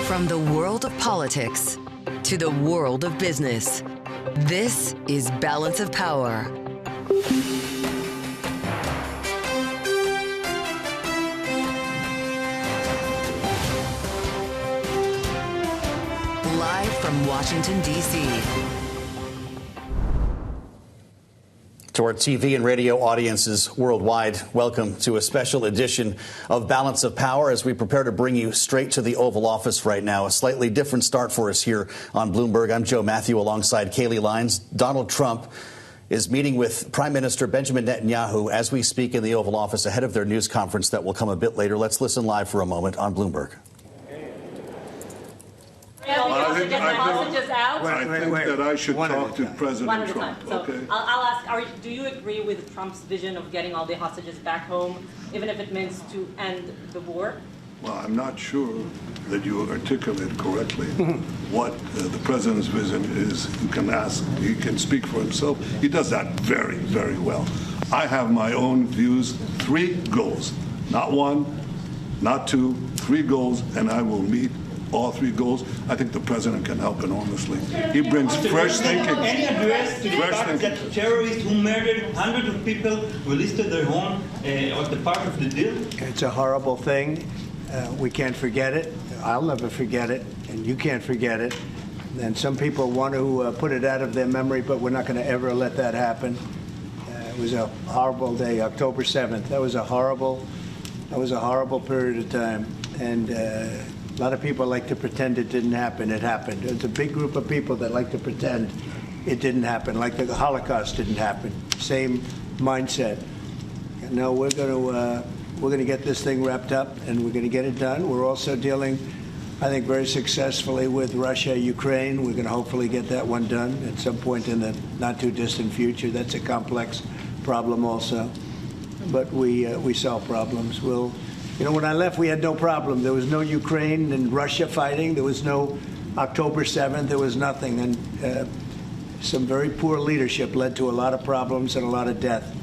From the world of politics to the world of business, this is Balance of Power. Live from Washington, D.C. To our TV and radio audiences worldwide, welcome to a special edition of Balance of Power as we prepare to bring you straight to the Oval Office right now. A slightly different start for us here on Bloomberg. I'm Joe Matthew alongside Kaylee Lyons. Donald Trump is meeting with Prime Minister Benjamin Netanyahu as we speak in the Oval Office ahead of their news conference that will come a bit later. Let's listen live for a moment on Bloomberg. I think that I should talk to President Trump. So okay. I'll ask, do you agree with Trump's vision of getting all the hostages back home, even if it means to end the war? Well, I'm not sure that you articulate correctly what the president's vision is. You can ask, he can speak for himself. He does that very, very well. I have my own views, 3 goals, not 1, not 2, 3 goals, and I will meet all 3 goals. I think the president can help enormously. He brings fresh thinking. Any address to the fact that terrorists who murdered hundreds of people were listed their home as the part of the deal? It's a horrible thing. We can't forget it. I'll never forget it, and you can't forget it. And some people want to put it out of their memory, but we're not going to ever let that happen. It was a horrible day, October 7th. That was a horrible period of time, and a lot of people like to pretend it didn't happen. It happened. It's a big group of people that like to pretend it didn't happen, like the Holocaust didn't happen. Same mindset. No, we're going to get this thing wrapped up, and we're going to get it done. We're also dealing, I think, very successfully with Russia, Ukraine. We're going to hopefully get that one done at some point in the not-too-distant future. That's a complex problem also. But we solve problems. When I left, we had no problem. There was no Ukraine and Russia fighting. There was no October 7th. There was nothing. And some very poor leadership led to a lot of problems and a lot of death.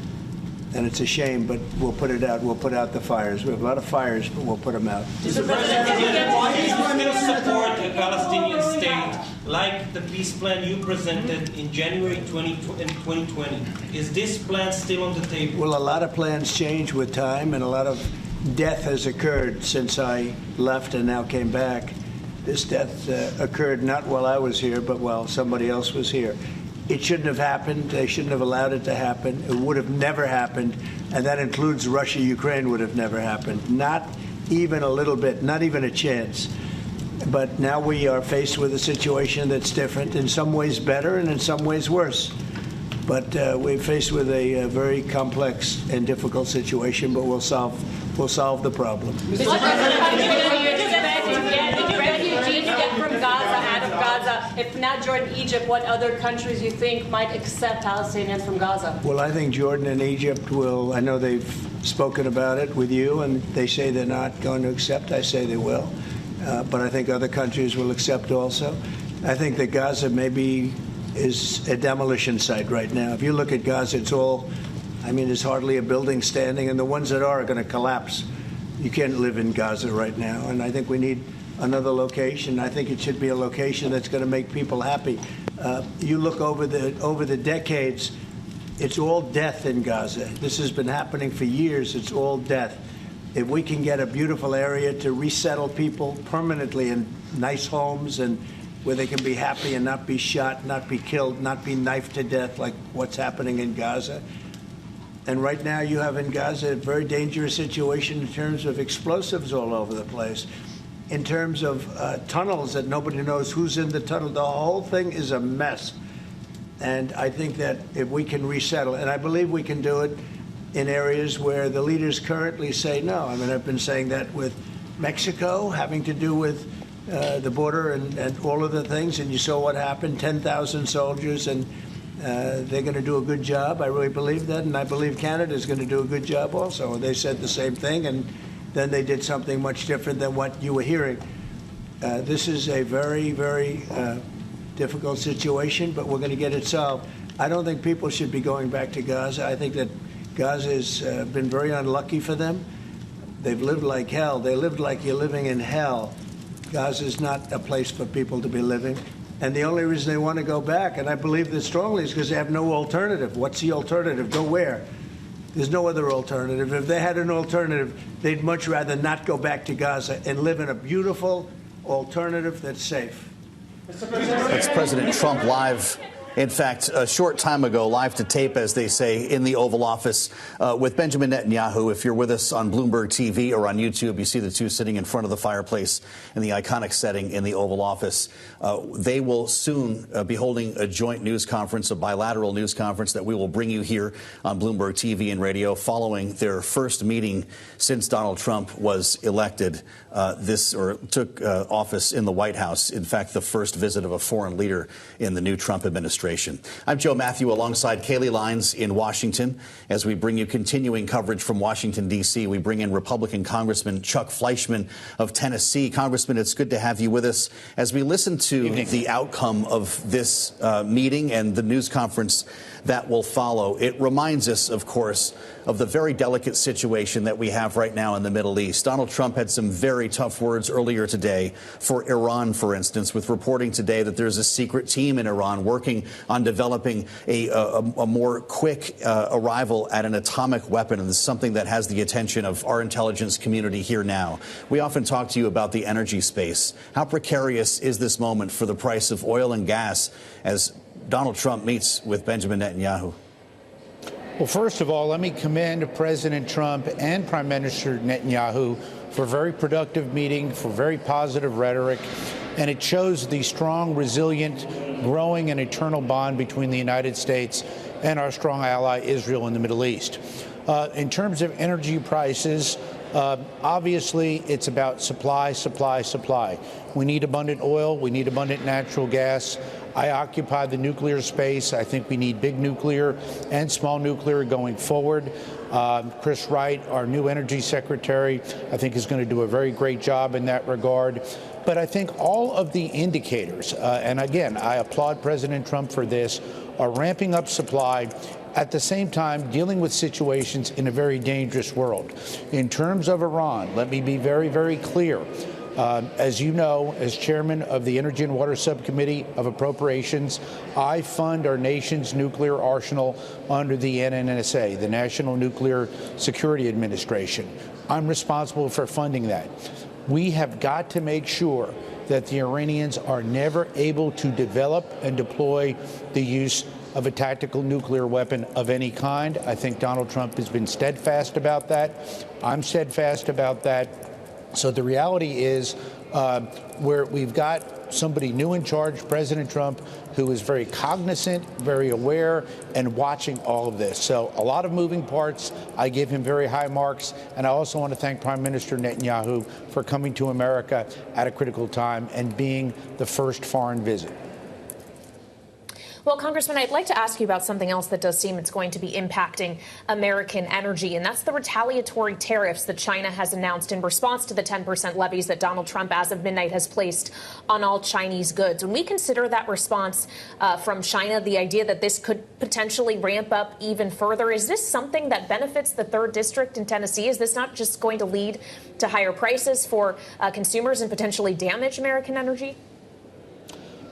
And it's a shame, but we'll put it out. We'll put out the fires. We have a lot of fires, but we'll put them out. Mr. President, why do you still support a Palestinian state like the peace plan you presented in January 2020? Is this plan still on the table? Well, a lot of plans change with time, and a lot of death has occurred since I left and now came back. This death occurred not while I was here, but while somebody else was here. It shouldn't have happened. They shouldn't have allowed it to happen. It would have never happened, and that includes Russia, Ukraine would have never happened. Not even a little bit, not even a chance. But now we are faced with a situation that's different, in some ways better and in some ways worse. But we're faced with a very complex and difficult situation, but we'll solve the problem. Mr. President, refugees get from Gaza, out of Gaza, if not Jordan, Egypt, what other countries you think might accept Palestinians from Gaza? Well, I think Jordan and Egypt will. I know they've spoken about it with you, and they say they're not going to accept. I say they will. But I think other countries will accept also. I think that Gaza maybe is a demolition site right now. If you look at Gaza, there's hardly a building standing, and the ones that are going to collapse. You can't live in Gaza right now, and I think we need another location. I think it should be a location that's going to make people happy. You look over the decades, it's all death in Gaza. This has been happening for years. It's all death. If we can get a beautiful area to resettle people permanently in nice homes and where they can be happy and not be shot, not be killed, not be knifed to death like what's happening in Gaza. And right now you have in Gaza a very dangerous situation in terms of explosives all over the place, in terms of tunnels that nobody knows who's in the tunnel. The whole thing is a mess. And I think that if we can resettle, and I believe we can do it in areas where the leaders currently say no. I've been saying that with Mexico, having to do with the border and all of the things, and you saw what happened, 10,000 soldiers, and they're going to do a good job. I really believe that, and I believe Canada is going to do a good job also. They said the same thing, and then they did something much different than what you were hearing. This is a very, very difficult situation, but we're going to get it solved. I don't think people should be going back to Gaza. I think that Gaza has been very unlucky for them. They've lived like hell. They lived like you're living in hell. Gaza is not a place for people to be living. And the only reason they want to go back, and I believe this strongly, is because they have no alternative. What's the alternative? Go where? There's no other alternative. If they had an alternative, they'd much rather not go back to Gaza and live in a beautiful alternative that's safe. That's President Trump live. In fact, a short time ago, live to tape, as they say, in the Oval Office with Benjamin Netanyahu. If you're with us on Bloomberg TV or on YouTube, you see the two sitting in front of the fireplace in the iconic setting in the Oval Office. They will soon be holding a joint news conference, a bilateral news conference that we will bring you here on Bloomberg TV and radio following their first meeting since Donald Trump was elected took office in the White House. In fact, the first visit of a foreign leader in the new Trump administration. I'm Joe Matthew alongside Kaylee Lines in Washington. As we bring you continuing coverage from Washington, D.C., we bring in Republican Congressman Chuck Fleischmann of Tennessee. Congressman, it's good to have you with us. As we listen to the outcome of this meeting and the news conference that will follow, it reminds us, of course, of the very delicate situation that we have right now in the Middle East. Donald Trump had some very tough words earlier today for Iran, for instance, with reporting today that there's a secret team in Iran working on developing a more quick arrival at an atomic weapon. And this is something that has the attention of our intelligence community here now. We often talk to you about the energy space. How precarious is this moment for the price of oil and gas as Donald Trump meets with Benjamin Netanyahu? Well, first of all, let me commend President Trump and Prime Minister Netanyahu for a very productive meeting, for very positive rhetoric, and it shows the strong, resilient, growing, and eternal bond between the United States and our strong ally Israel in the Middle East. In terms of energy prices, obviously it's about supply, supply, supply. We need abundant oil. We need abundant natural gas. I occupy the nuclear space. I think we need big nuclear and small nuclear going forward. Chris Wright, our new energy secretary, I think is going to do a very great job in that regard. But I think all of the indicators, and again, I applaud President Trump for this, are ramping up supply, at the same time dealing with situations in a very dangerous world. In terms of Iran, let me be very, very clear. As you know, as chairman of the Energy and Water Subcommittee of Appropriations, I fund our nation's nuclear arsenal under the NNSA, the National Nuclear Security Administration. I'm responsible for funding that. We have got to make sure that the Iranians are never able to develop and deploy the use of a tactical nuclear weapon of any kind. I think Donald Trump has been steadfast about that. I'm steadfast about that. So the reality is where we've got somebody new in charge, President Trump, who is very cognizant, very aware, and watching all of this. So a lot of moving parts. I give him very high marks. And I also want to thank Prime Minister Netanyahu for coming to America at a critical time and being the first foreign visit. Well, Congressman, I'd like to ask you about something else that does seem it's going to be impacting American energy, and that's the retaliatory tariffs that China has announced in response to the 10% levies that Donald Trump, as of midnight, has placed on all Chinese goods. When we consider that response from China, the idea that this could potentially ramp up even further, is this something that benefits the 3rd District in Tennessee? Is this not just going to lead to higher prices for consumers and potentially damage American energy?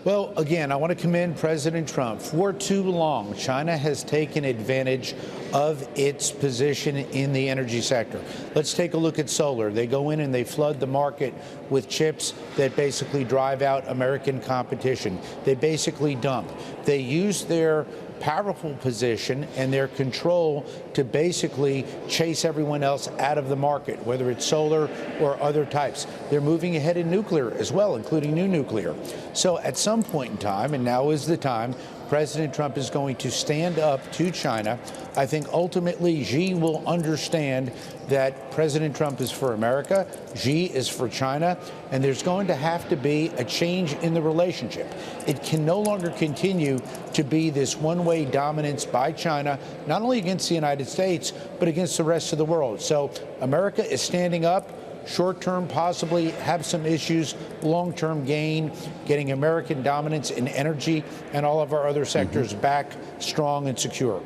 Well, again, I want to commend President Trump. For too long, China has taken advantage of its position in the energy sector. Let's take a look at solar. They go in and they flood the market with chips that basically drive out American competition. They basically dump. They use their powerful position and their control to basically chase everyone else out of the market, whether it's solar or other types. They're moving ahead in nuclear as well, including new nuclear. So at some point in time, and now is the time, President Trump is going to stand up to China. I think ultimately Xi will understand that President Trump is for America, Xi is for China, and there's going to have to be a change in the relationship. It can no longer continue to be this one-way dominance by China, not only against the United States, but against the rest of the world. So America is standing up. Short-term, possibly have some issues. Long-term gain, getting American dominance in energy and all of our other sectors back strong and secure.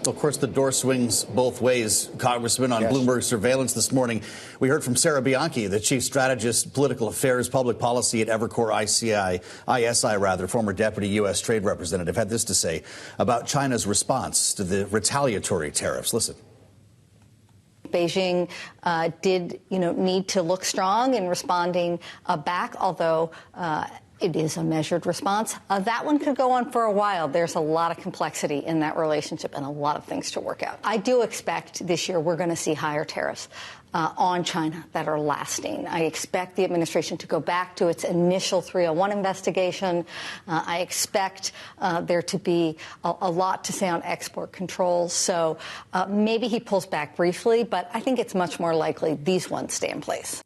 Of course, the door swings both ways, Congressman. On Bloomberg Surveillance this morning, we heard from Sarah Bianchi, the chief strategist, political affairs, public policy at Evercore ISI, former deputy U.S. trade representative, had this to say about China's response to the retaliatory tariffs. Listen. Beijing did, need to look strong in responding back, although it is a measured response. That one could go on for a while. There's a lot of complexity in that relationship and a lot of things to work out. I do expect this year we're going to see higher tariffs on China that are lasting. I expect the administration to go back to its initial 301 investigation. I expect there to be a lot to say on export controls. So maybe he pulls back briefly, but I think it's much more likely these ones stay in place.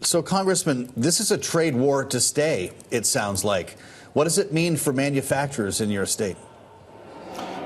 So, Congressman, this is a trade war to stay, it sounds like. What does it mean for manufacturers in your state?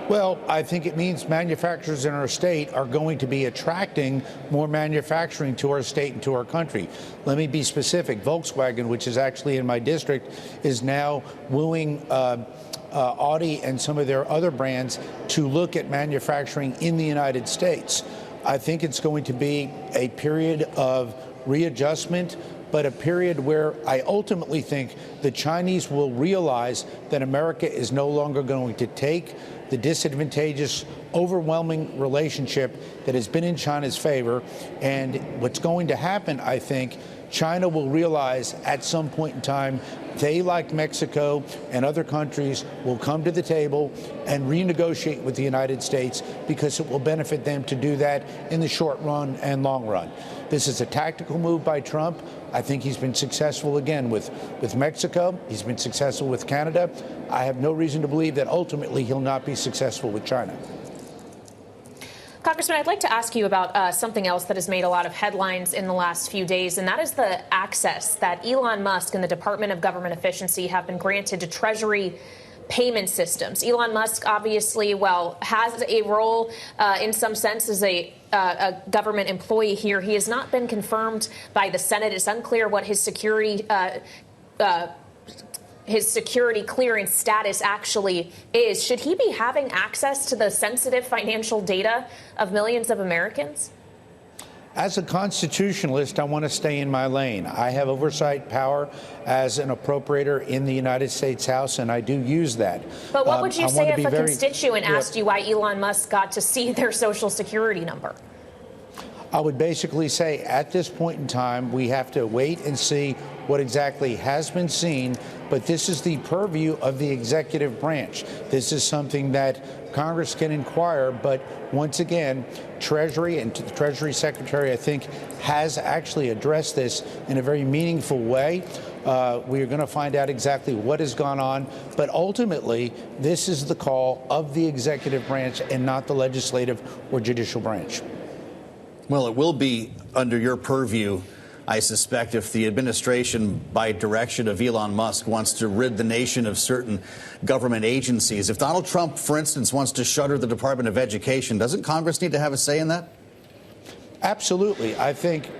Well, I think it means manufacturers in our state are going to be attracting more manufacturing to our state and to our country. Let me be specific. Volkswagen, which is actually in my district, is now wooing Audi and some of their other brands to look at manufacturing in the United States. I think it's going to be a period of readjustment, but a period where I ultimately think the Chinese will realize that America is no longer going to take the disadvantageous, overwhelming relationship that has been in China's favor. And what's going to happen, I think, China will realize at some point in time they, like Mexico and other countries, will come to the table and renegotiate with the United States because it will benefit them to do that in the short run and long run. This is a tactical move by Trump. I think he's been successful again with Mexico. He's been successful with Canada. I have no reason to believe that ultimately he'll not be successful with China. Congressman, I'd like to ask you about something else that has made a lot of headlines in the last few days, and that is the access that Elon Musk and the Department of Government Efficiency have been granted to Treasury payment systems. Elon Musk obviously, has a role in some sense as a government employee here. He has not been confirmed by the Senate. It's unclear what his security clearance status actually is. Should he be having access to the sensitive financial data of millions of Americans? As a constitutionalist, I want to stay in my lane. I have oversight power as an appropriator in the United States House, and I do use that. But what would you say if a constituent asked you why Elon Musk got to see their Social Security number? I would basically say at this point in time, we have to wait and see what exactly has been seen. But this is the purview of the executive branch. This is something that Congress can inquire. But once again, Treasury and the Treasury Secretary, I think, has actually addressed this in a very meaningful way. We are going to find out exactly what has gone on. But ultimately, this is the call of the executive branch and not the legislative or judicial branch. Well, it will be under your purview, I suspect, if the administration, by direction of Elon Musk, wants to rid the nation of certain government agencies. If Donald Trump, for instance, wants to shutter the Department of Education, doesn't Congress need to have a say in that? Absolutely. I think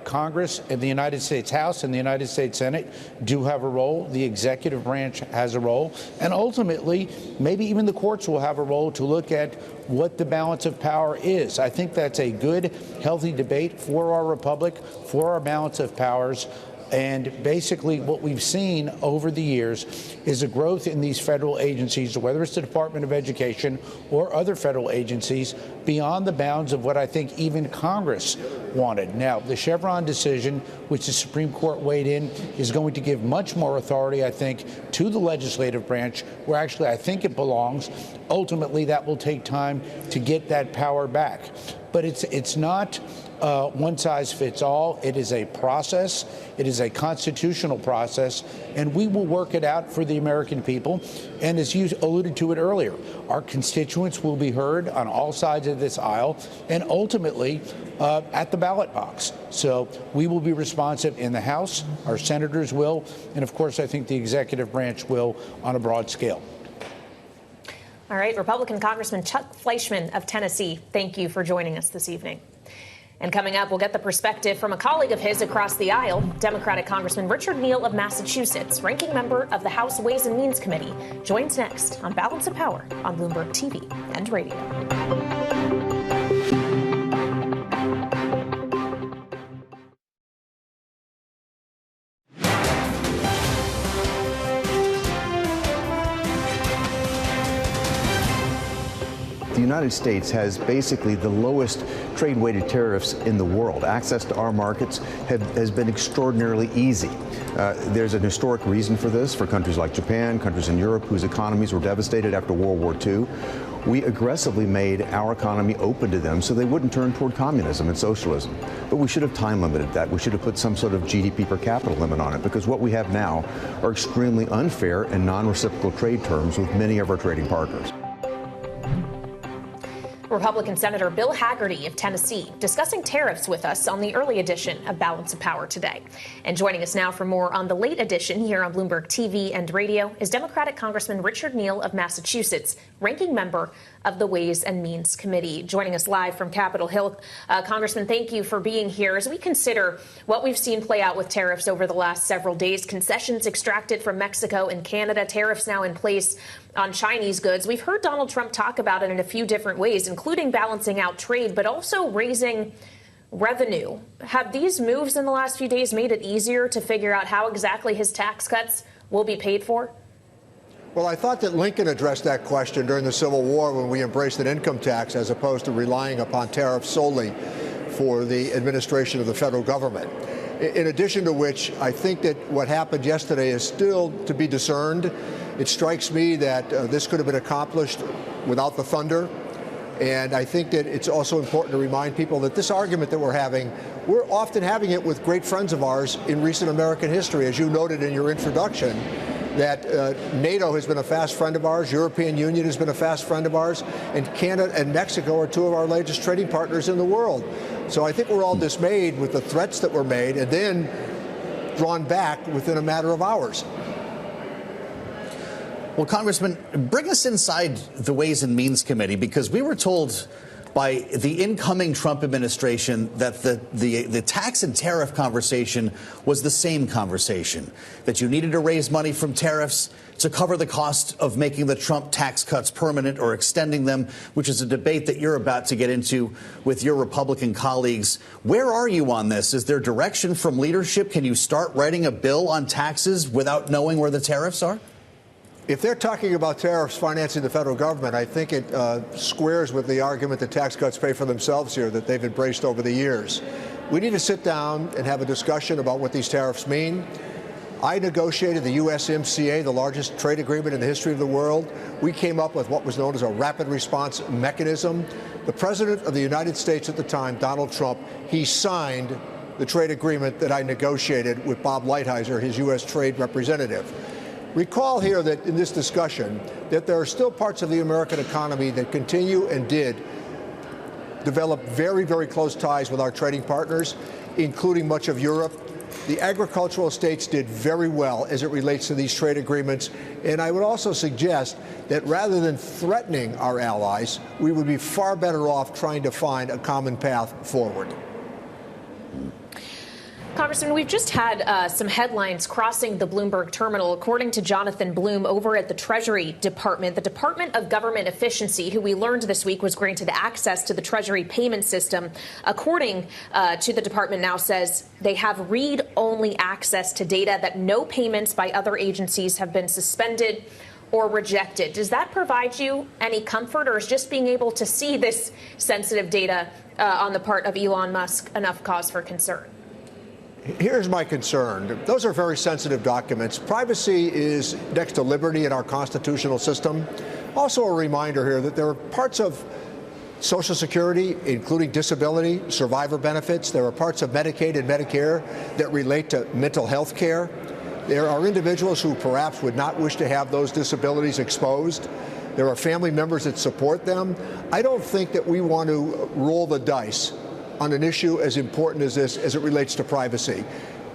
Congress and the United States House and the United States Senate do have a role. The executive branch has a role. And ultimately, maybe even the courts will have a role to look at what the balance of power is. I think that's a good, healthy debate for our republic, for our balance of powers. And basically what we've seen over the years is a growth in these federal agencies, whether it's the Department of Education or other federal agencies, beyond the bounds of what I think even Congress wanted. Now, the Chevron decision, which the Supreme Court weighed in, is going to give much more authority, I think, to the legislative branch, where actually I think it belongs. Ultimately, that will take time to get that power back. But it's not one size fits all. It is a process. It is a constitutional process, and we will work it out for the American people. And as you alluded to it earlier, our constituents will be heard on all sides of this aisle and ultimately at the ballot box. So we will be responsive in the House. Our senators will. And of course, I think the executive branch will on a broad scale. All right. Republican Congressman Chuck Fleischmann of Tennessee, thank you for joining us this evening. And coming up, we'll get the perspective from a colleague of his across the aisle, Democratic Congressman Richard Neal of Massachusetts, ranking member of the House Ways and Means Committee, joins next on Balance of Power on Bloomberg TV and radio. The United States has basically the lowest trade-weighted tariffs in the world. Access to our markets has been extraordinarily easy. There's an historic reason for this for countries like Japan, countries in Europe whose economies were devastated after World War II. We aggressively made our economy open to them so they wouldn't turn toward communism and socialism. But we should have time limited that. We should have put some sort of GDP per capita limit on it, because what we have now are extremely unfair and non-reciprocal trade terms with many of our trading partners. Republican Senator Bill Hagerty of Tennessee discussing tariffs with us on the early edition of Balance of Power today. And joining us now for more on the late edition here on Bloomberg TV and radio is Democratic Congressman Richard Neal of Massachusetts, ranking member of the Ways and Means Committee. Joining us live from Capitol Hill. Congressman, thank you for being here. As we consider what we've seen play out with tariffs over the last several days, concessions extracted from Mexico and Canada, tariffs now in place on Chinese goods. We've heard Donald Trump talk about it in a few different ways, including balancing out trade, but also raising revenue. Have these moves in the last few days made it easier to figure out how exactly his tax cuts will be paid for? Well, I thought that Lincoln addressed that question during the Civil War when we embraced an income tax as opposed to relying upon tariffs solely for the administration of the federal government. In addition to which, I think that what happened yesterday is still to be discerned. It strikes me that this could have been accomplished without the thunder. And I think that it's also important to remind people that this argument that we're often having it with great friends of ours in recent American history. As you noted in your introduction, that NATO has been a fast friend of ours, European Union has been a fast friend of ours, and Canada and Mexico are two of our largest trading partners in the world. So I think we're all dismayed with the threats that were made and then drawn back within a matter of hours. Well, Congressman, bring us inside the Ways and Means Committee, because we were told by the incoming Trump administration that the tax and tariff conversation was the same conversation, that you needed to raise money from tariffs to cover the cost of making the Trump tax cuts permanent or extending them, which is a debate that you're about to get into with your Republican colleagues. Where are you on this? Is there direction from leadership? Can you start writing a bill on taxes without knowing where the tariffs are? If they're talking about tariffs financing the federal government, I think it squares with the argument that tax cuts pay for themselves here that they've embraced over the years. We need to sit down and have a discussion about what these tariffs mean. I negotiated the USMCA, the largest trade agreement in the history of the world. We came up with what was known as a rapid response mechanism. The President of the United States at the time, Donald Trump, he signed the trade agreement that I negotiated with Bob Lighthizer, his U.S. trade representative. Recall here that in this discussion that there are still parts of the American economy that continue and did develop very, very close ties with our trading partners, including much of Europe. The agricultural states did very well as it relates to these trade agreements. And I would also suggest that rather than threatening our allies, we would be far better off trying to find a common path forward. Congressman, we've just had some headlines crossing the Bloomberg terminal. According to Jonathan Bloom over at the Treasury Department, the Department of Government Efficiency, who we learned this week was granted access to the Treasury payment system, according to the department now says they have read-only access to data, that no payments by other agencies have been suspended or rejected. Does that provide you any comfort, or is just being able to see this sensitive data on the part of Elon Musk enough cause for concern? Here's my concern. Those are very sensitive documents. Privacy is next to liberty in our constitutional system. Also a reminder here that there are parts of Social Security, including disability, survivor benefits. There are parts of Medicaid and Medicare that relate to mental health care. There are individuals who perhaps would not wish to have those disabilities exposed. There are family members that support them. I don't think that we want to roll the dice on an issue as important as this as it relates to privacy.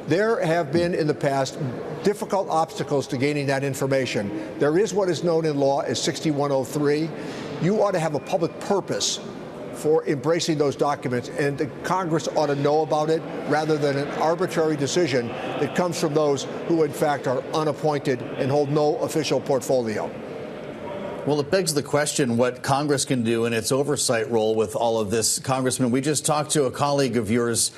There have been in the past difficult obstacles to gaining that information. There is what is known in law as 6103. You ought to have a public purpose for embracing those documents, and the Congress ought to know about it rather than an arbitrary decision that comes from those who, in fact, are unappointed and hold no official portfolio. Well, it begs the question what Congress can do in its oversight role with all of this. Congressman, we just talked to a colleague of yours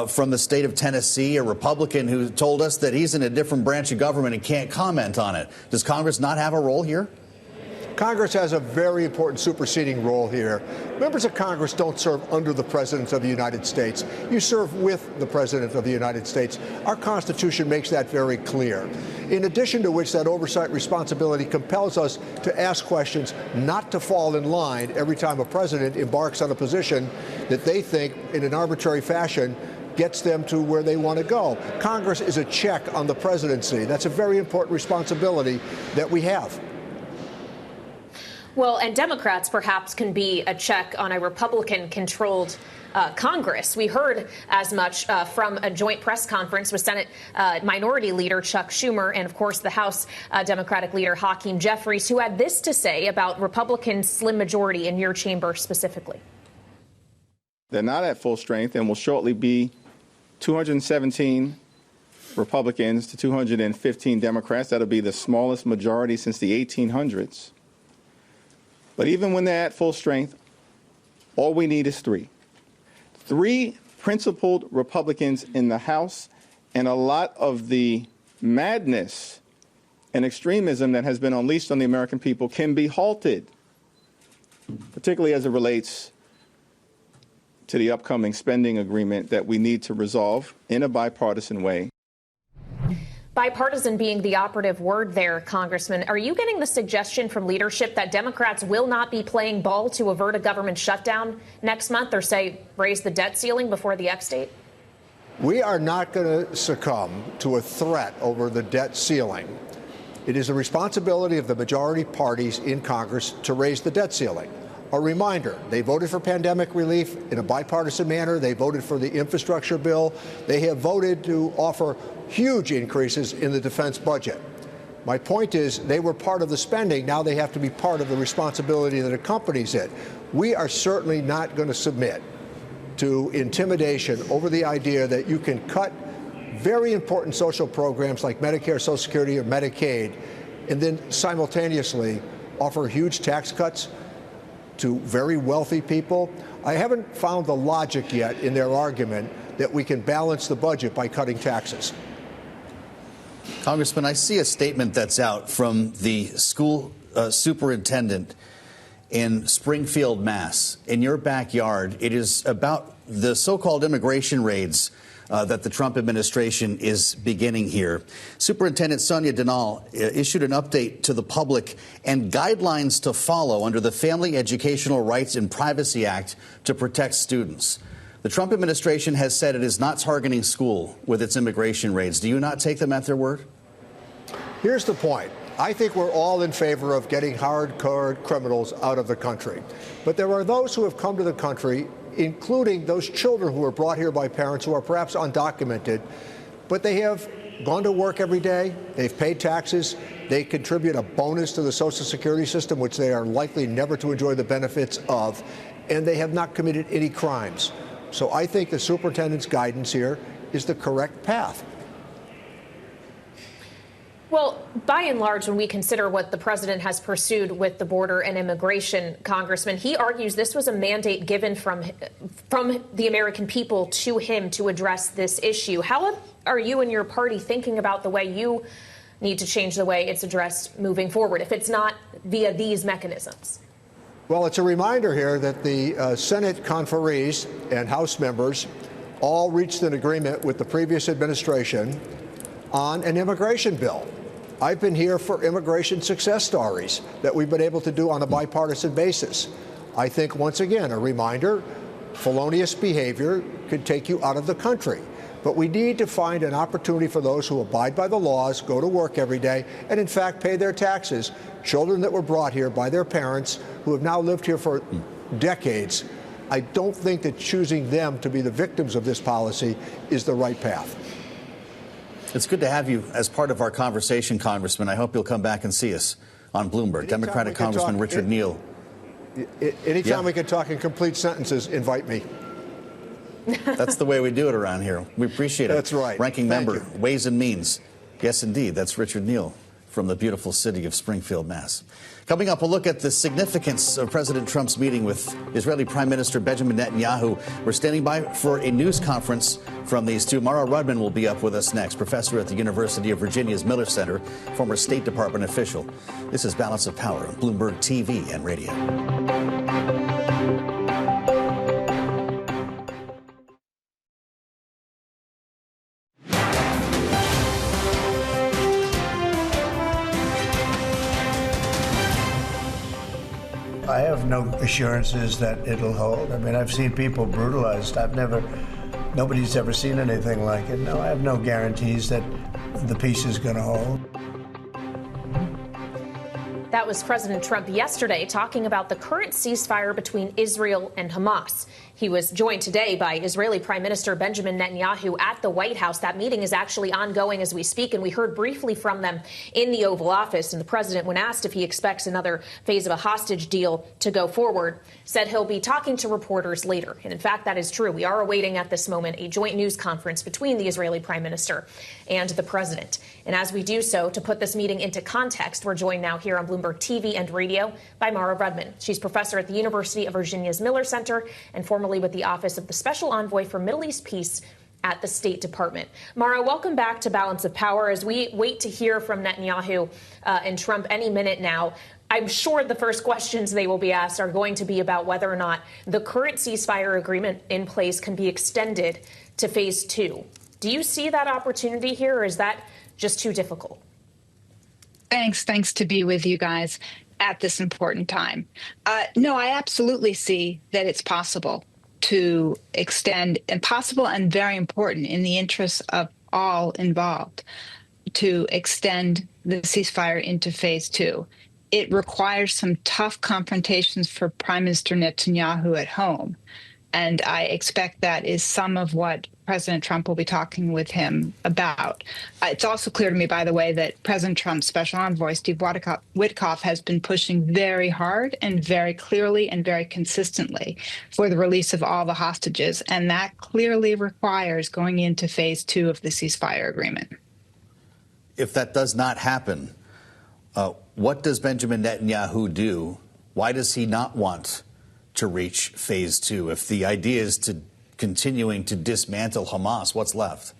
from the state of Tennessee, a Republican, who told us that he's in a different branch of government and can't comment on it. Does Congress not have a role here? Congress has a very important superseding role here. Members of Congress don't serve under the President of the United States. You serve with the President of the United States. Our Constitution makes that very clear. In addition to which, that oversight responsibility compels us to ask questions, not to fall in line every time a president embarks on a position that they think, in an arbitrary fashion, gets them to where they want to go. Congress is a check on the presidency. That's a very important responsibility that we have. Well, and Democrats perhaps can be a check on a Republican-controlled Congress. We heard as much from a joint press conference with Senate Minority Leader Chuck Schumer and, of course, the House Democratic Leader Hakeem Jeffries, who had this to say about Republicans' slim majority in your chamber specifically. They're not at full strength and will shortly be 217 Republicans to 215 Democrats. That'll be the smallest majority since the 1800s. But even when they're at full strength, all we need is three principled Republicans in the House, and a lot of the madness and extremism that has been unleashed on the American people can be halted, particularly as it relates to the upcoming spending agreement that we need to resolve in a bipartisan way. Bipartisan being the operative word there, Congressman. Are you getting the suggestion from leadership that Democrats will not be playing ball to avert a government shutdown next month, or say raise the debt ceiling before the X date? We are not going to succumb to a threat over the debt ceiling. It is the responsibility of the majority parties in Congress to raise the debt ceiling. A reminder, they voted for pandemic relief in a bipartisan manner. They voted for the infrastructure bill. They have voted to offer huge increases in the defense budget. My point is, they were part of the spending. Now they have to be part of the responsibility that accompanies it. We are certainly not going to submit to intimidation over the idea that you can cut very important social programs like Medicare, Social Security, or Medicaid, and then simultaneously offer huge tax cuts to very wealthy people. I haven't found the logic yet in their argument that we can balance the budget by cutting taxes. Congressman, I see a statement that's out from the school superintendent in Springfield, Mass. In your backyard, it is about the so-called immigration raids that the Trump administration is beginning here. Superintendent Sonia Neal issued an update to the public and guidelines to follow under the Family Educational Rights and Privacy Act to protect students. The Trump administration has said it is not targeting school with its immigration raids. Do you not take them at their word? Here's the point. I think we're all in favor of getting hardcore criminals out of the country. But there are those who have come to the country, including those children who were brought here by parents who are perhaps undocumented, but they have gone to work every day, they've paid taxes, they contribute a bonus to the Social Security system, which they are likely never to enjoy the benefits of, and they have not committed any crimes. So I think the superintendent's guidance here is the correct path. Well, by and large, when we consider what the president has pursued with the border and immigration, Congressman, he argues this was a mandate given from the American people to him to address this issue. How are you and your party thinking about the way you need to change the way it's addressed moving forward, if it's not via these mechanisms? Well, it's a reminder here that the Senate conferees and House members all reached an agreement with the previous administration on an immigration bill. I've been here for immigration success stories that we've been able to do on a bipartisan basis. I think, once again, a reminder, felonious behavior could take you out of the country. But we need to find an opportunity for those who abide by the laws, go to work every day, and in fact pay their taxes. Children that were brought here by their parents who have now lived here for decades. I don't think that choosing them to be the victims of this policy is the right path. It's good to have you as part of our conversation, Congressman. I hope you'll come back and see us on Bloomberg. Anytime Democratic Congressman Richard Neal. Anytime we can talk in complete sentences, invite me. That's the way we do it around here. We appreciate it. That's right. Ranking member, Ways and Means. Yes, indeed. That's Richard Neal from the beautiful city of Springfield, Mass. Coming up, we'll look at the significance of President Trump's meeting with Israeli Prime Minister Benjamin Netanyahu. We're standing by for a news conference from these two. Mara Rudman will be up with us next, professor at the University of Virginia's Miller Center, former State Department official. This is Balance of Power on Bloomberg TV and radio. I have no assurances that it'll hold. I mean, I've seen people brutalized. Nobody's ever seen anything like it. No, I have no guarantees that the peace is going to hold. That was President Trump yesterday talking about the current ceasefire between Israel and Hamas. He was joined today by Israeli Prime Minister Benjamin Netanyahu at the White House. That meeting is actually ongoing as we speak, and we heard briefly from them in the Oval Office. And the president, when asked if he expects another phase of a hostage deal to go forward, said he'll be talking to reporters later. And in fact, that is true. We are awaiting at this moment a joint news conference between the Israeli Prime Minister and the president. And as we do so, to put this meeting into context, we're joined now here on Bloomberg TV and radio by Mara Rudman. She's professor at the University of Virginia's Miller Center and formerly with the Office of the Special Envoy for Middle East Peace at the State Department. Mara, welcome back to Balance of Power. As we wait to hear from Netanyahu and Trump any minute now, I'm sure the first questions they will be asked are going to be about whether or not the current ceasefire agreement in place can be extended to phase 2. Do you see that opportunity here, or is that just too difficult? Thanks to be with you guys at this important time. No, I absolutely see that it's possible to extend, and possible and very important in the interests of all involved, to extend the ceasefire into phase 2. It requires some tough confrontations for Prime Minister Netanyahu at home. And I expect that is some of what President Trump will be talking with him about. It's also clear to me, by the way, that President Trump's special envoy, Steve Witkoff, has been pushing very hard and very clearly and very consistently for the release of all the hostages. And that clearly requires going into phase 2 of the ceasefire agreement. If that does not happen, what does Benjamin Netanyahu do? Why does he not want to reach phase 2? If the idea is to continuing to dismantle Hamas, what's left?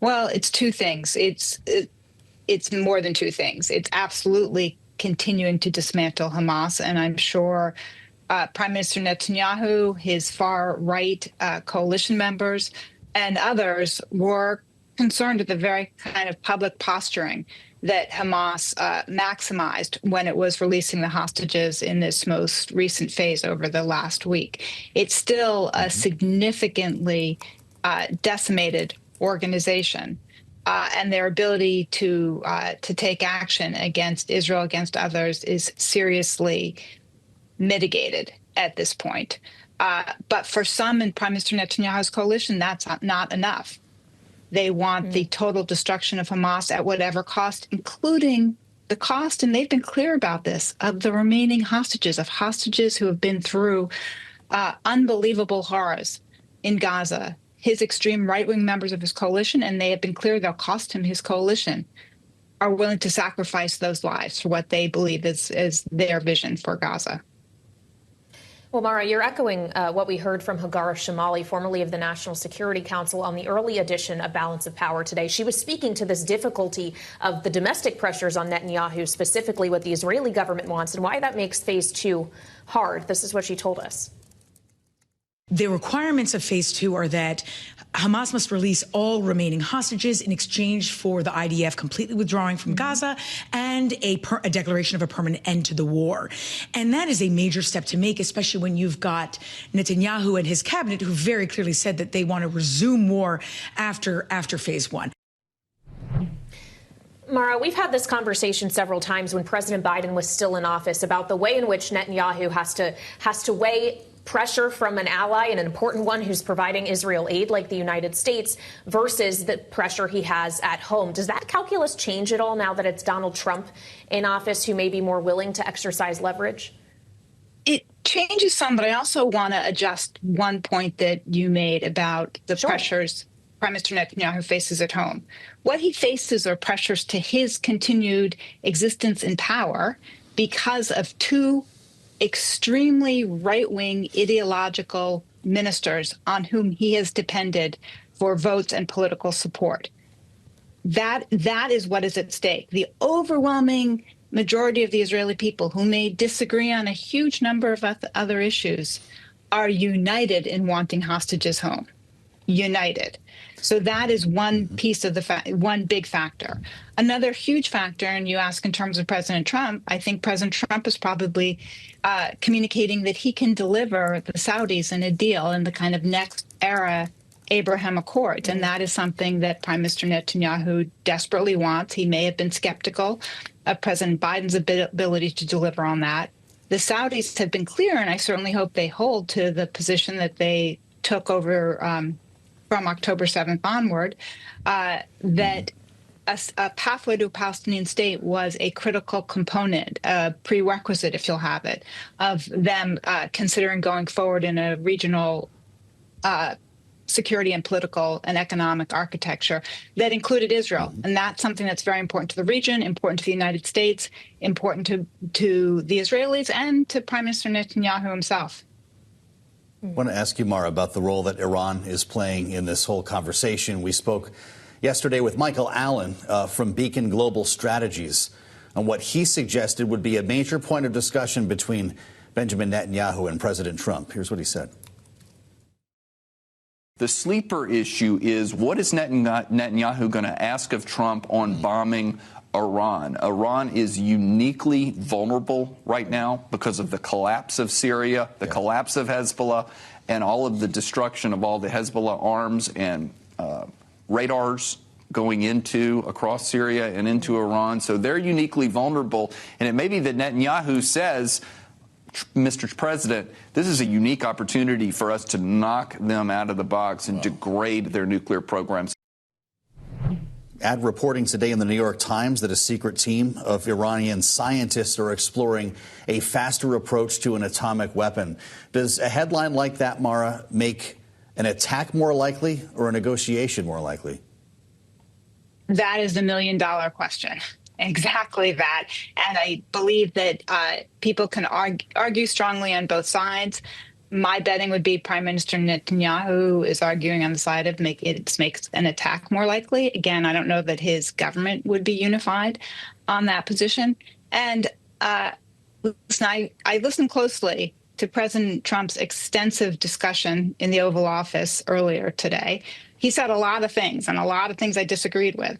Well, it's two things. It's more than two things. It's absolutely continuing to dismantle Hamas, and I'm sure Prime Minister Netanyahu, his far-right coalition members, and others were concerned at the very kind of public posturing that Hamas maximized when it was releasing the hostages in this most recent phase over the last week. It's still a significantly decimated organization, and their ability to take action against Israel, against others, is seriously mitigated at this point. But for some in Prime Minister Netanyahu's coalition, that's not enough. They want the total destruction of Hamas at whatever cost, including the cost, and they've been clear about this, of the remaining hostages who have been through unbelievable horrors in Gaza. His extreme right-wing members of his coalition, and they have been clear they'll cost him his coalition, are willing to sacrifice those lives for what they believe is their vision for Gaza. Well, Mara, you're echoing what we heard from Hagar Shamali, formerly of the National Security Council, on the early edition of Balance of Power today. She was speaking to this difficulty of the domestic pressures on Netanyahu, specifically what the Israeli government wants, and why that makes phase 2 hard. This is what she told us. The requirements of phase 2 are that Hamas must release all remaining hostages in exchange for the IDF completely withdrawing from Gaza and a declaration of a permanent end to the war. And that is a major step to make, especially when you've got Netanyahu and his cabinet who very clearly said that they want to resume war after phase 1. Mara, we've had this conversation several times when President Biden was still in office about the way in which Netanyahu has to weigh pressure from an ally and an important one who's providing Israel aid like the United States versus the pressure he has at home. Does that calculus change at all now that it's Donald Trump in office who may be more willing to exercise leverage? changes some, but I also want to adjust one point that you made about the pressures Prime Minister Netanyahu faces at home. What he faces are pressures to his continued existence in power because of two extremely right-wing ideological ministers on whom he has depended for votes and political support. That is what is at stake. The overwhelming majority of the Israeli people, who may disagree on a huge number of other issues, are united in wanting hostages home. United. So that is one piece of one big factor. Another huge factor, and you ask in terms of President Trump, I think President Trump is probably communicating that he can deliver the Saudis in a deal in the kind of next era Abraham Accords. And that is something that Prime Minister Netanyahu desperately wants. He may have been skeptical of President Biden's ability to deliver on that. The Saudis have been clear, and I certainly hope they hold to the position that they took over from October 7th onward, that a pathway to a Palestinian state was a critical component, a prerequisite, if you'll have it, of them considering going forward in a regional security and political and economic architecture that included Israel. And that's something that's very important to the region, important to the United States, important to the Israelis and to Prime Minister Netanyahu himself. I want to ask you, Mara, about the role that Iran is playing in this whole conversation. We spoke yesterday with Michael Allen from Beacon Global Strategies on what he suggested would be a major point of discussion between Benjamin Netanyahu and President Trump. Here's what he said. The sleeper issue is, what is Netanyahu going to ask of Trump on bombing Iran? Iran is uniquely vulnerable right now because of the collapse of Syria, the collapse of Hezbollah, and all of the destruction of all the Hezbollah arms and radars going across Syria and into Iran. So they're uniquely vulnerable. And it may be that Netanyahu says, Mr. President, this is a unique opportunity for us to knock them out of the box and degrade their nuclear programs. Ad reporting today in the New York Times that a secret team of Iranian scientists are exploring a faster approach to an atomic weapon. Does a headline like that, Mara, make an attack more likely or a negotiation more likely? That is the million-dollar question. Exactly that. And I believe that people can argue strongly on both sides. My betting would be Prime Minister Netanyahu is arguing on the side of makes an attack more likely. Again, I don't know that his government would be unified on that position. And listen, I listened closely to President Trump's extensive discussion in the Oval Office earlier today. He said a lot of things, and a lot of things I disagreed with.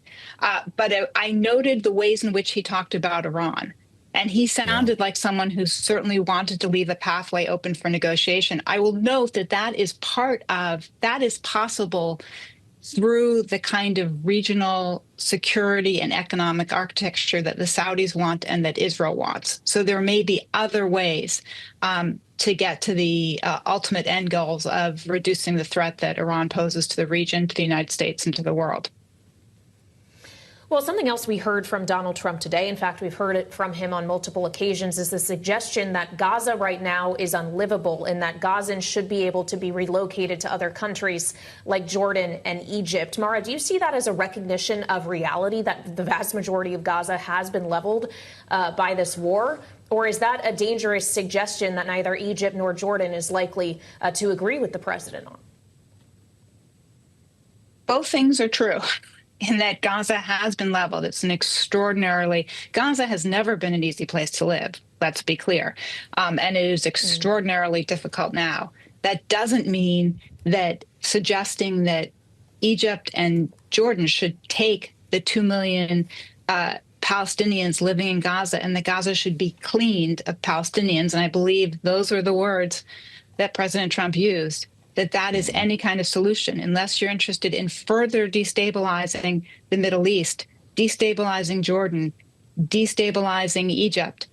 But I noted the ways in which he talked about Iran. And he sounded like someone who certainly wanted to leave a pathway open for negotiation. I will note that that is possible through the kind of regional security and economic architecture that the Saudis want and that Israel wants. So there may be other ways to get to the ultimate end goals of reducing the threat that Iran poses to the region, to the United States, and to the world. Well, something else we heard from Donald Trump today, in fact, we've heard it from him on multiple occasions, is the suggestion that Gaza right now is unlivable and that Gazans should be able to be relocated to other countries like Jordan and Egypt. Mara, do you see that as a recognition of reality that the vast majority of Gaza has been leveled by this war? Or is that a dangerous suggestion that neither Egypt nor Jordan is likely to agree with the president on? Both things are true. In that Gaza has been leveled. It's an Gaza has never been an easy place to live, let's be clear. And it is extraordinarily difficult now. That doesn't mean that suggesting that Egypt and Jordan should take the 2 million Palestinians living in Gaza and that Gaza should be cleaned of Palestinians. And I believe those are the words that President Trump used. That is any kind of solution, unless you're interested in further destabilizing the Middle East, destabilizing Jordan, destabilizing Egypt,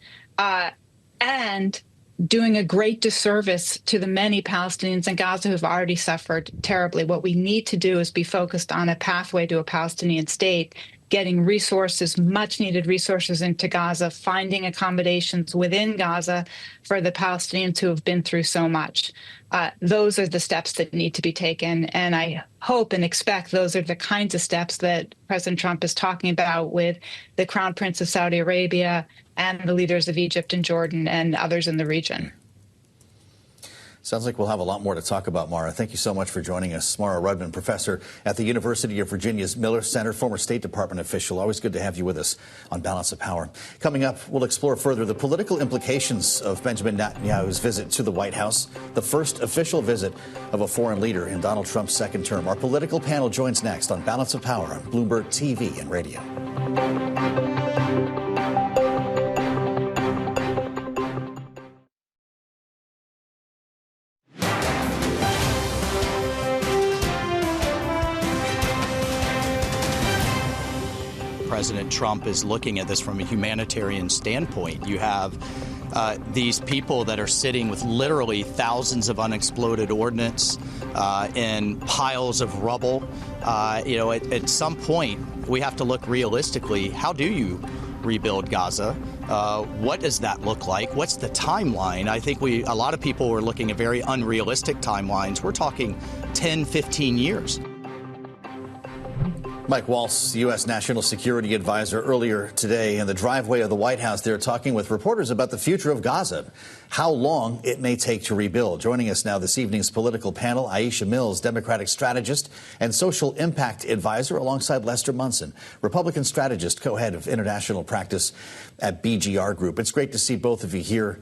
and doing a great disservice to the many Palestinians in Gaza who've already suffered terribly. What we need to do is be focused on a pathway to a Palestinian state getting resources, much needed resources into Gaza, finding accommodations within Gaza for the Palestinians who have been through so much. Those are the steps that need to be taken. And I hope and expect those are the kinds of steps that President Trump is talking about with the Crown Prince of Saudi Arabia and the leaders of Egypt and Jordan and others in the region. Sounds like we'll have a lot more to talk about, Mara. Thank you so much for joining us. Mara Rudman, professor at the University of Virginia's Miller Center, former State Department official. Always good to have you with us on Balance of Power. Coming up, we'll explore further the political implications of Benjamin Netanyahu's visit to the White House, the first official visit of a foreign leader in Donald Trump's second term. Our political panel joins next on Balance of Power on Bloomberg TV and radio. President Trump is looking at this from a humanitarian standpoint. You have these people that are sitting with literally thousands of unexploded ordnance and piles of rubble. At some point, we have to look realistically. How do you rebuild Gaza? What does that look like? What's the timeline? I think a lot of people were looking at very unrealistic timelines. We're talking 10, 15 years. Mike Waltz, U.S. National Security Advisor, earlier today in the driveway of the White House, they're talking with reporters about the future of Gaza, how long it may take to rebuild. Joining us now this evening's political panel, Aisha Mills, Democratic strategist and social impact advisor, alongside Lester Munson, Republican strategist, co-head of international practice at BGR Group. It's great to see both of you here.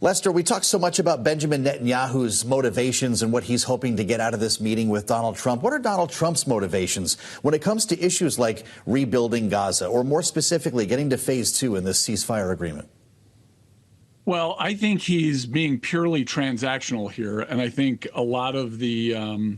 Lester, we talked so much about Benjamin Netanyahu's motivations and what he's hoping to get out of this meeting with Donald Trump. What are Donald Trump's motivations when it comes to issues like rebuilding Gaza, or more specifically, getting to phase 2 in this ceasefire agreement? Well, I think he's being purely transactional here, and I think a lot of the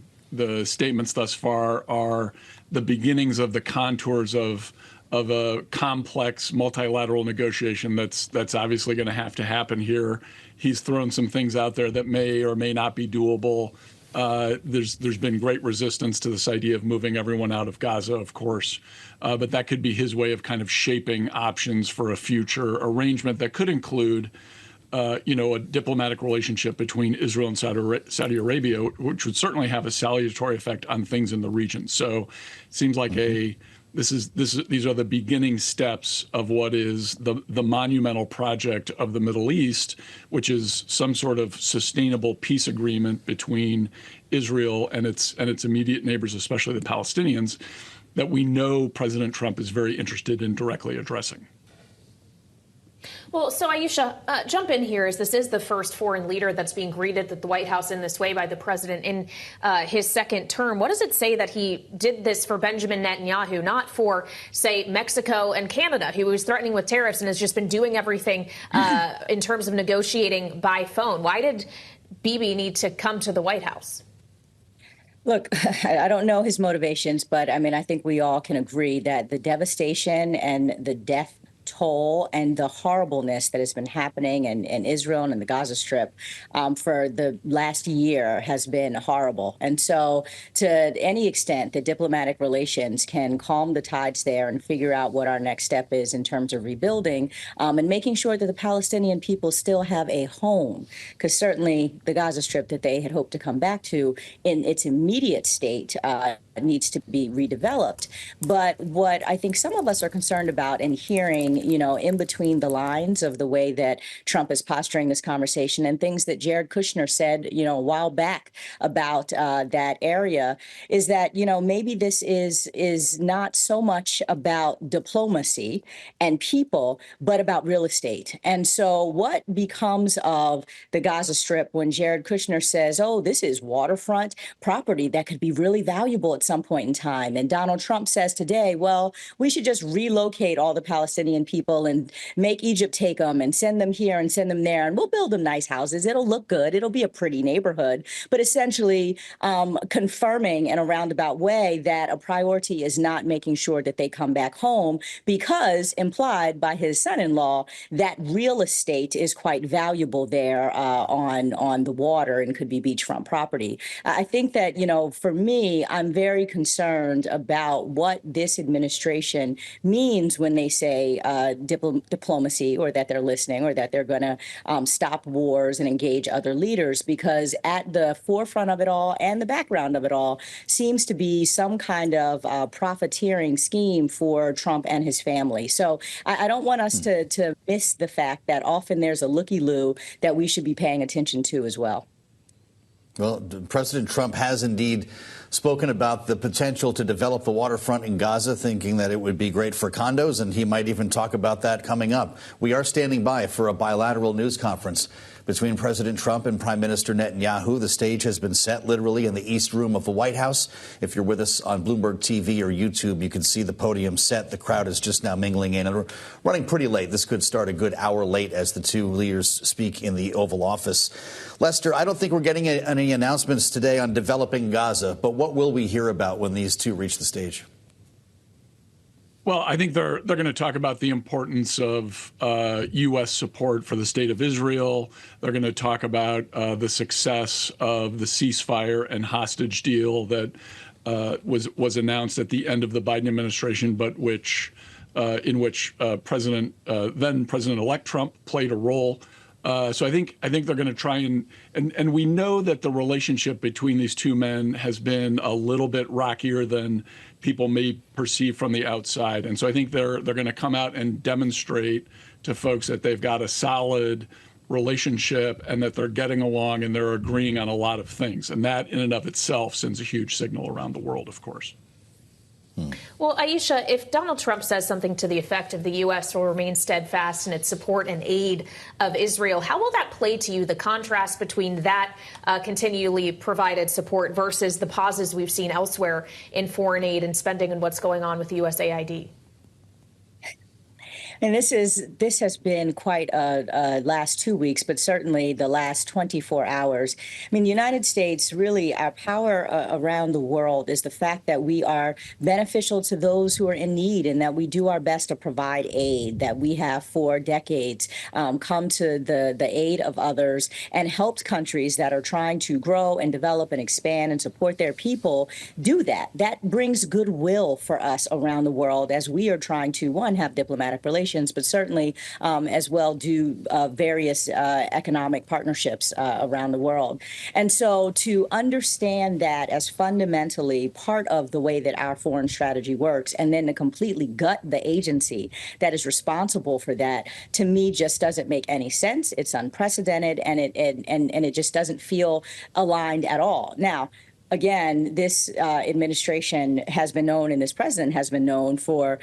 statements thus far are the beginnings of the contours of a complex multilateral negotiation that's obviously going to have to happen here. He's thrown some things out there that may or may not be doable. There's been great resistance to this idea of moving everyone out of Gaza, of course, but that could be his way of kind of shaping options for a future arrangement that could include a diplomatic relationship between Israel and Saudi Arabia, which would certainly have a salutary effect on things in the region. So it seems like these are the beginning steps of what is the monumental project of the Middle East, which is some sort of sustainable peace agreement between Israel and its immediate neighbors, especially the Palestinians, that we know President Trump is very interested in directly addressing. Well, so Aisha, jump in here, as this is the first foreign leader that's being greeted at the White House in this way by the president in his second term. What does it say that he did this for Benjamin Netanyahu, not for, say, Mexico and Canada, who was threatening with tariffs and has just been doing everything in terms of negotiating by phone? Why did Bibi need to come to the White House? Look, I don't know his motivations, but I mean, I think we all can agree that the devastation and the death toll and the horribleness that has been happening in Israel and in the Gaza Strip for the last year has been horrible. And so to any extent that diplomatic relations can calm the tides there and figure out what our next step is in terms of rebuilding and making sure that the Palestinian people still have a home, because certainly the Gaza Strip that they had hoped to come back to in its immediate state needs to be redeveloped. But what I think some of us are concerned about and hearing, in between the lines of the way that Trump is posturing this conversation and things that Jared Kushner said, a while back about that area, is that, maybe this is not so much about diplomacy and people, but about real estate. And so what becomes of the Gaza Strip when Jared Kushner says, oh, this is waterfront property that could be really valuable at some point in time. And Donald Trump says today, well, we should just relocate all the Palestinian people and make Egypt take them and send them here and send them there. And we'll build them nice houses. It'll look good. It'll be a pretty neighborhood. But essentially confirming in a roundabout way that a priority is not making sure that they come back home, because implied by his son-in-law that real estate is quite valuable there on the water and could be beachfront property. I think that, for me, I'm very very concerned about what this administration means when they say diplomacy, or that they're listening, or that they're going to stop wars and engage other leaders, because at the forefront of it all and the background of it all seems to be some kind of profiteering scheme for Trump and his family. So I don't want us to miss the fact that often there's a looky-loo that we should be paying attention to as well. Well, President Trump has indeed spoken about the potential to develop the waterfront in Gaza, thinking that it would be great for condos, and he might even talk about that coming up. We are standing by for a bilateral news conference between President Trump and Prime Minister Netanyahu. The stage has been set literally in the East Room of the White House. If you're with us on Bloomberg TV or YouTube, you can see the podium set. The crowd is just now mingling in. And we're running pretty late. This could start a good hour late as the two leaders speak in the Oval Office. Lester, I don't think we're getting any announcements today on developing Gaza, but what will we hear about when these two reach the stage? Well, I think they're going to talk about the importance of U.S. support for the state of Israel. They're going to talk about the success of the ceasefire and hostage deal that was announced at the end of the Biden administration, but in which then President-elect Trump played a role. So I think they're going to try and we know that the relationship between these two men has been a little bit rockier than people may perceive from the outside. And so I think they're going to come out and demonstrate to folks that they've got a solid relationship and that they're getting along and they're agreeing on a lot of things. And that in and of itself sends a huge signal around the world, of course. Well, Aisha, if Donald Trump says something to the effect of the U.S. will remain steadfast in its support and aid of Israel, how will that play to you, the contrast between that continually provided support versus the pauses we've seen elsewhere in foreign aid and spending and what's going on with the USAID? And this has been quite a last 2 weeks, but certainly the last 24 hours. I mean, the United States, really, our power around the world is the fact that we are beneficial to those who are in need and that we do our best to provide aid, that we have for decades come to the aid of others and helped countries that are trying to grow and develop and expand and support their people do that. That brings goodwill for us around the world as we are trying to, one, have diplomatic relations, but certainly as well do various economic partnerships around the world. And so to understand that as fundamentally part of the way that our foreign strategy works, and then to completely gut the agency that is responsible for that, to me just doesn't make any sense. It's unprecedented, and it just doesn't feel aligned at all. Now, again, this administration has been known, and this president has been known for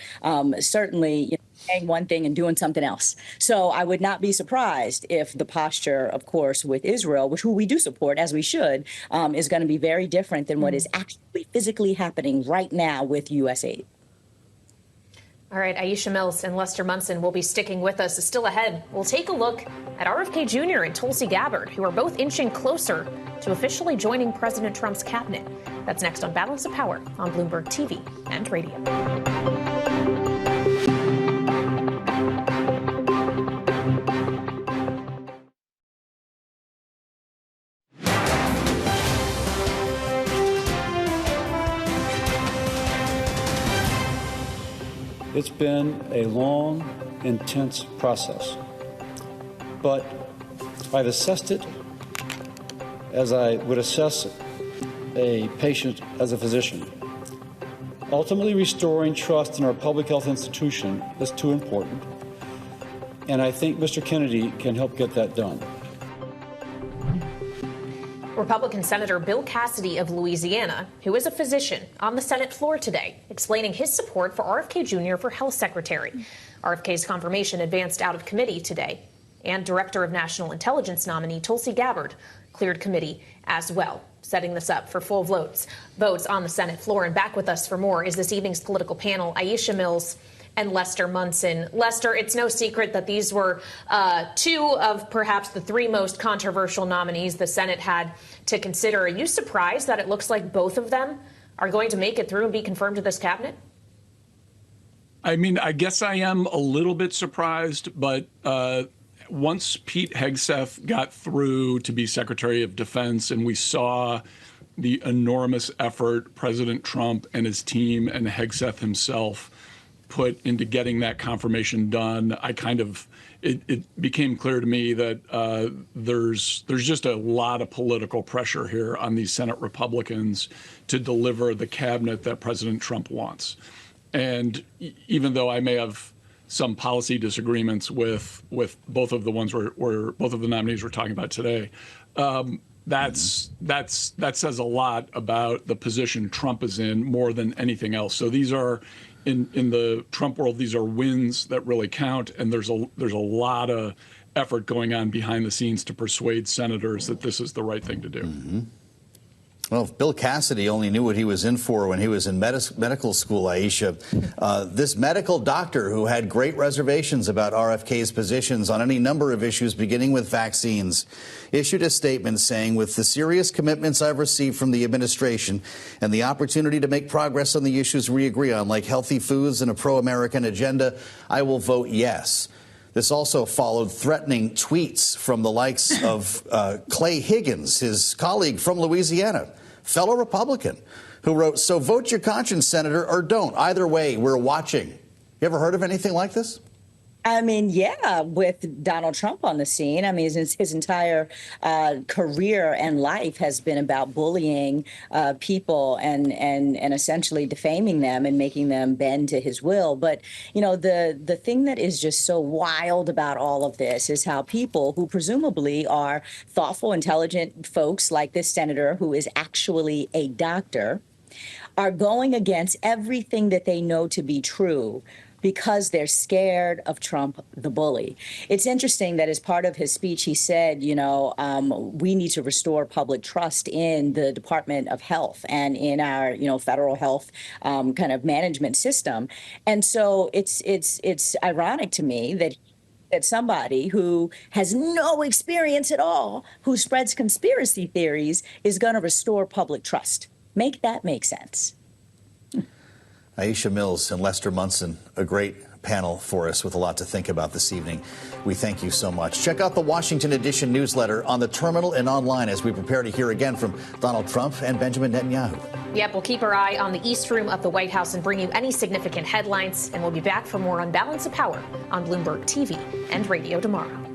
certainly saying one thing and doing something else. So I would not be surprised if the posture, of course, with Israel, who we do support, as we should, is going to be very different than what is actually physically happening right now with U.S. aid. All right, Aisha Mills and Lester Munson will be sticking with us. Still ahead, we'll take a look at RFK Jr. and Tulsi Gabbard, who are both inching closer to officially joining President Trump's cabinet. That's next on Balance of Power on Bloomberg TV and radio. It's been a long, intense process, but I've assessed it as I would assess a patient as a physician. Ultimately, restoring trust in our public health institution is too important, and I think Mr. Kennedy can help get that done. Republican Senator Bill Cassidy of Louisiana, who is a physician, on the Senate floor today, explaining his support for RFK Jr. for health secretary. RFK's confirmation advanced out of committee today. And Director of National Intelligence nominee Tulsi Gabbard cleared committee as well, setting this up for full votes on the Senate floor. And back with us for more is this evening's political panel, Aisha Mills and Lester Munson. Lester, it's no secret that these were two of perhaps the three most controversial nominees the Senate had to consider. Are you surprised that it looks like both of them are going to make it through and be confirmed to this cabinet? I mean, I guess I am a little bit surprised, but once Pete Hegseth got through to be Secretary of Defense and we saw the enormous effort President Trump and his team and Hegseth himself put into getting that confirmation done, it became clear to me that there's just a lot of political pressure here on these Senate Republicans to deliver the cabinet that President Trump wants. And even though I may have some policy disagreements with both of the ones both of the nominees we're talking about today, that says a lot about the position Trump is in more than anything else. So these are, in the Trump world, these are wins that really count, and there's a lot of effort going on behind the scenes to persuade senators that this is the right thing to do. Mm-hmm. Well, if Bill Cassidy only knew what he was in for when he was in medical school, Aisha, this medical doctor who had great reservations about RFK's positions on any number of issues, beginning with vaccines, issued a statement saying, with the serious commitments I've received from the administration and the opportunity to make progress on the issues we agree on, like healthy foods and a pro-American agenda, I will vote yes. This also followed threatening tweets from the likes of Clay Higgins, his colleague from Louisiana, fellow Republican, who wrote, "So vote your conscience, Senator, or don't. Either way, we're watching." You ever heard of anything like this? I mean, yeah, with Donald Trump on the scene. I mean, his entire career and life has been about bullying people and essentially defaming them and making them bend to his will. But, you know, the thing that is just so wild about all of this is how people who presumably are thoughtful, intelligent folks like this senator, who is actually a doctor, are going against everything that they know to be true because they're scared of Trump, the bully. It's interesting that as part of his speech, he said, you know, we need to restore public trust in the Department of Health and in our, you know, federal health kind of management system. And so it's ironic to me that somebody who has no experience at all, who spreads conspiracy theories, is going to restore public trust. Make that make sense. Aisha Mills and Lester Munson, a great panel for us with a lot to think about this evening. We thank you so much. Check out the Washington Edition newsletter on the terminal and online as we prepare to hear again from Donald Trump and Benjamin Netanyahu. Yep, we'll keep our eye on the East Room of the White House and bring you any significant headlines. And we'll be back for more on Balance of Power on Bloomberg TV and radio tomorrow.